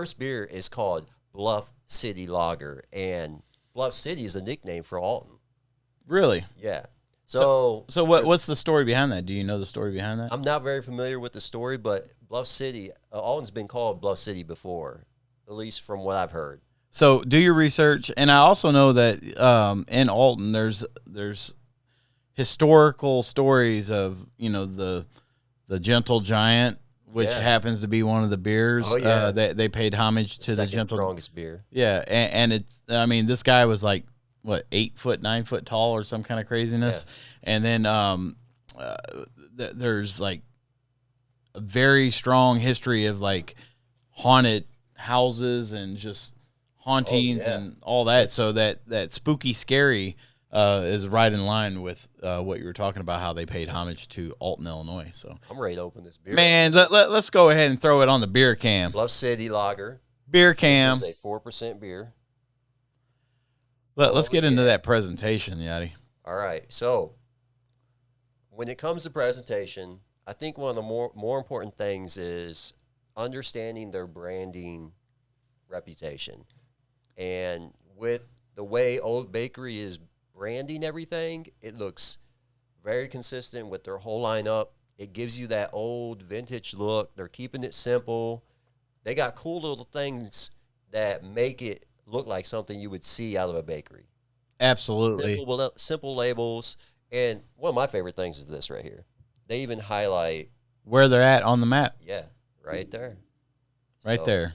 first beer is called Bluff City Lager, and Bluff City is a nickname for Alton. Really? Yeah. So what's the story behind that? Do you know the story behind that? I'm not very familiar with the story, but Bluff City, Alton's been called Bluff City before, at least from what I've heard. So do your research, and I also know that in Alton there's historical stories of the Gentle Giant, which happens to be one of the beers. Oh, yeah. That they paid homage to the Gentle. Strongest beer. Yeah, and it's, I mean, this guy was like, what, 8 foot, 9 foot tall or some kind of craziness. Yeah. And then there's like a very strong history of like haunted houses and just hauntings and all that. So that spooky, scary is right in line with what you were talking about, how they paid homage to Alton, Illinois. So I'm ready to open this beer. Man, let's go ahead and throw it on the beer cam. Bluff City Lager. Beer cam. This is a 4% beer. Let's get into that presentation, Yachty. All right. So when it comes to presentation, I think one of the more important things is understanding their branding reputation. And with the way Old Bakery is branding everything, it looks very consistent with their whole lineup. It gives you that old vintage look. They're keeping it simple. They got cool little things that make it look like something you would see out of a bakery. Absolutely. Simple labels. And one of my favorite things is this right here. They even highlight where they're at on the map. Yeah, right there. Right there.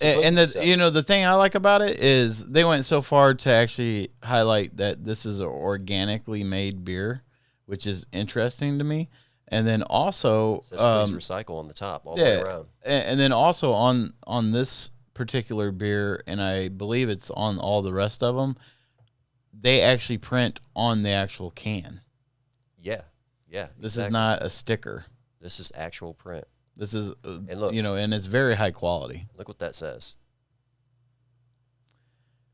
And the thing I like about it is they went so far to actually highlight that this is an organically made beer, which is interesting to me. And then also, please recycle on the top all the way around. And then also on this particular beer, and I believe it's on all the rest of them, they actually print on the actual can. Yeah. This is not a sticker. This is actual print. This is, and look, and it's very high quality. Look what that says.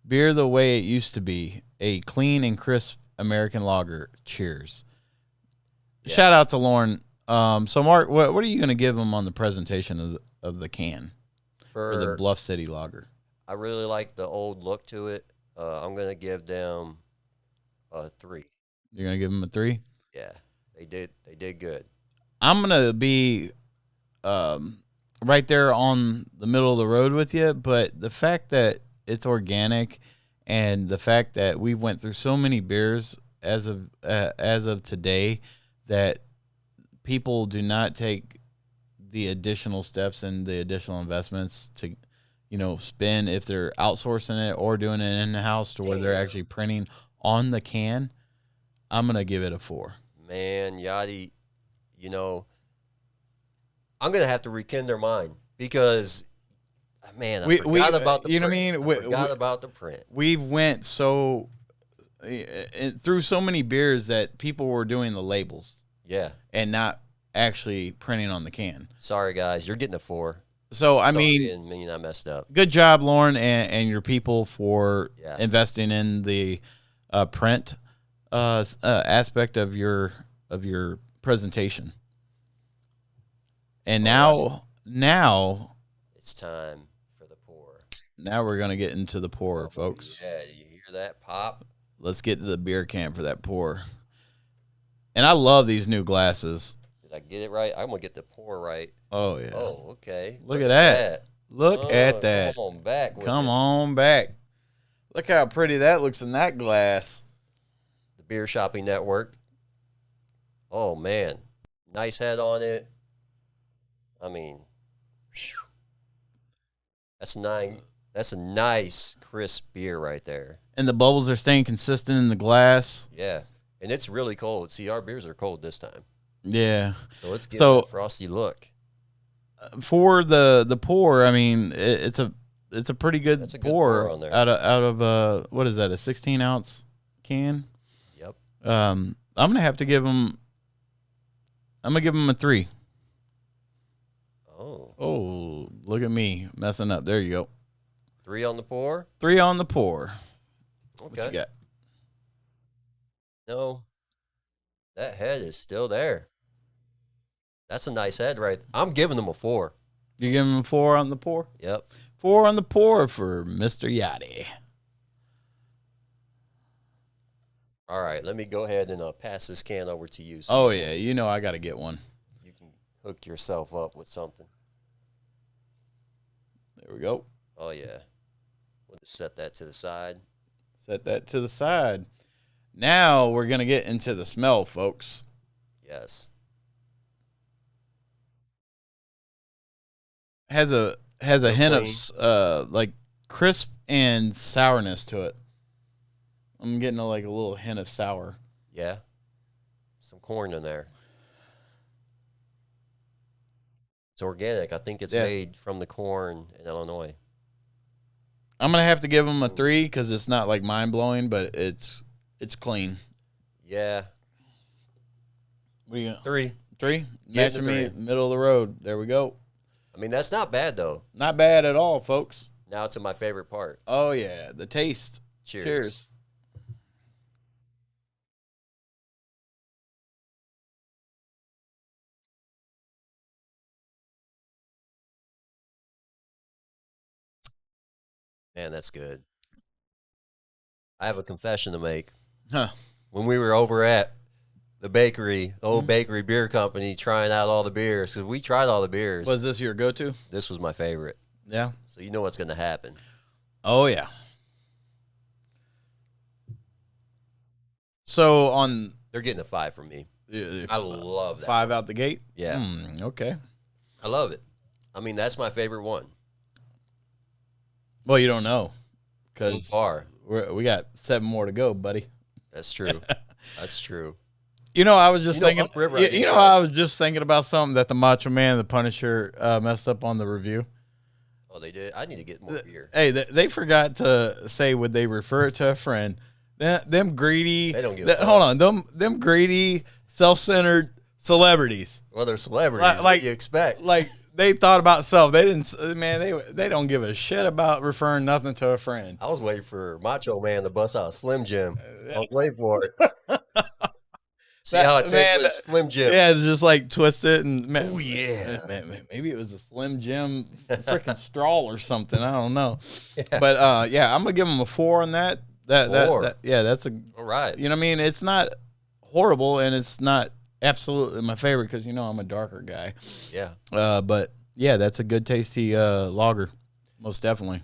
Beer the way it used to be, a clean and crisp American lager. Cheers. Yeah. Shout out to Lauren. So Mark, what are you going to give them on the presentation of the can for the Bluff City Lager? I really like the old look to it. I'm going to give them a 3. You're going to give them a 3? Yeah, they did good. I'm going to be right there on the middle of the road with you, but the fact that it's organic and the fact that we went through so many beers as of today that people do not take the additional steps and the additional investments to spend if they're outsourcing it or doing it in the house to where they're actually printing on the can, I'm going to give it a 4. Man, Yachty, I'm going to have to rekindle their mind because, man, I forgot about the print. What I mean? I forgot about the print. We've went through so many beers that people were doing the labels. Yeah. And not actually printing on the can. Sorry, guys. You're getting a 4. So, I mean, I messed up. Good job, Lauren, and your people for investing in the print aspect of your presentation. And now it's time for the pour. Now we're going to get into the pour, folks. Yeah, you hear that pop? Let's get to the beer can for that pour. And I love these new glasses. Did I get it right? I'm going to get the pour right. Oh, yeah. Oh, okay. Look at that. Look at that. Come on back. Come on back. Look how pretty that looks in that glass. The Beer Shopping Network. Oh, man. Nice head on it. I mean, that's a nice, crisp beer right there. And the bubbles are staying consistent in the glass. Yeah. And it's really cold. See, our beers are cold this time. Yeah. So let's get a frosty look. For the pour, I mean, it's a pretty good pour on there. out of what is that, a 16-ounce can? Yep. I'm gonna have to give them. I'm gonna give them a 3. Oh, look at me messing up. There you go. 3 on the pour? 3 on the pour. Okay. What you got? No, that head is still there. That's a nice head, right? I'm giving them a 4. You give him a 4 on the pour? Yep. 4 on the pour for Mr. Yachty. All right, let me go ahead and pass this can over to you. So yeah, you know I got to get one. you can hook yourself up with something. There we go. Oh, yeah. We'll just set that to the side. Set that to the side. Now we're going to get into the smell, folks. Yes. Has a hint clean. of like crisp and sourness to it. I'm getting a little hint of sour. Yeah. Some corn in there. It's organic. I think it's made from the corn in Illinois. I'm going to have to give them a 3 because it's not like mind-blowing, but it's clean. Yeah. What do you got? 3. 3? Get Matching the me 3. middle of the road. There we go. I mean, that's not bad, though. Not bad at all, folks. Now to my favorite part. Oh, yeah. The taste. Cheers. Cheers. Man, that's good. I have a confession to make. Huh. When we were over at the bakery, the old bakery beer company, trying out all the beers, because we tried all the beers. Was this your go-to? This was my favorite. Yeah. So you know what's going to happen. Oh, yeah. So They're getting a 5 from me. I love that. 5 out the gate? Yeah. Okay. I love it. I mean, that's my favorite one. Well, you don't know. So far. We got 7 more to go, buddy. That's true. That's true. You know, I was just thinking. Upriver, I was just thinking about something that the Macho Man and the Punisher messed up on the review. Oh, they did? I need to get more beer. Hey, they forgot to say would they refer it to a friend. Them greedy. They don't give a fuck. Hold on. Them greedy, self-centered celebrities. Well, they're celebrities. What do you expect? Like they thought about self. They didn't. Man, they don't give a shit about referring nothing to a friend. I was waiting for Macho Man to bust out a Slim Jim. I was waiting for it. See how it tastes with a Slim Jim. Yeah, it's just like twist it and. Oh yeah. Maybe it was a Slim Jim freaking straw or something. I don't know. Yeah. But I'm gonna give them a 4 on that. That's a. All right. You know what I mean? It's not horrible and it's not absolutely my favorite because I'm a darker guy. Yeah. But yeah, that's a good tasty lager, most definitely.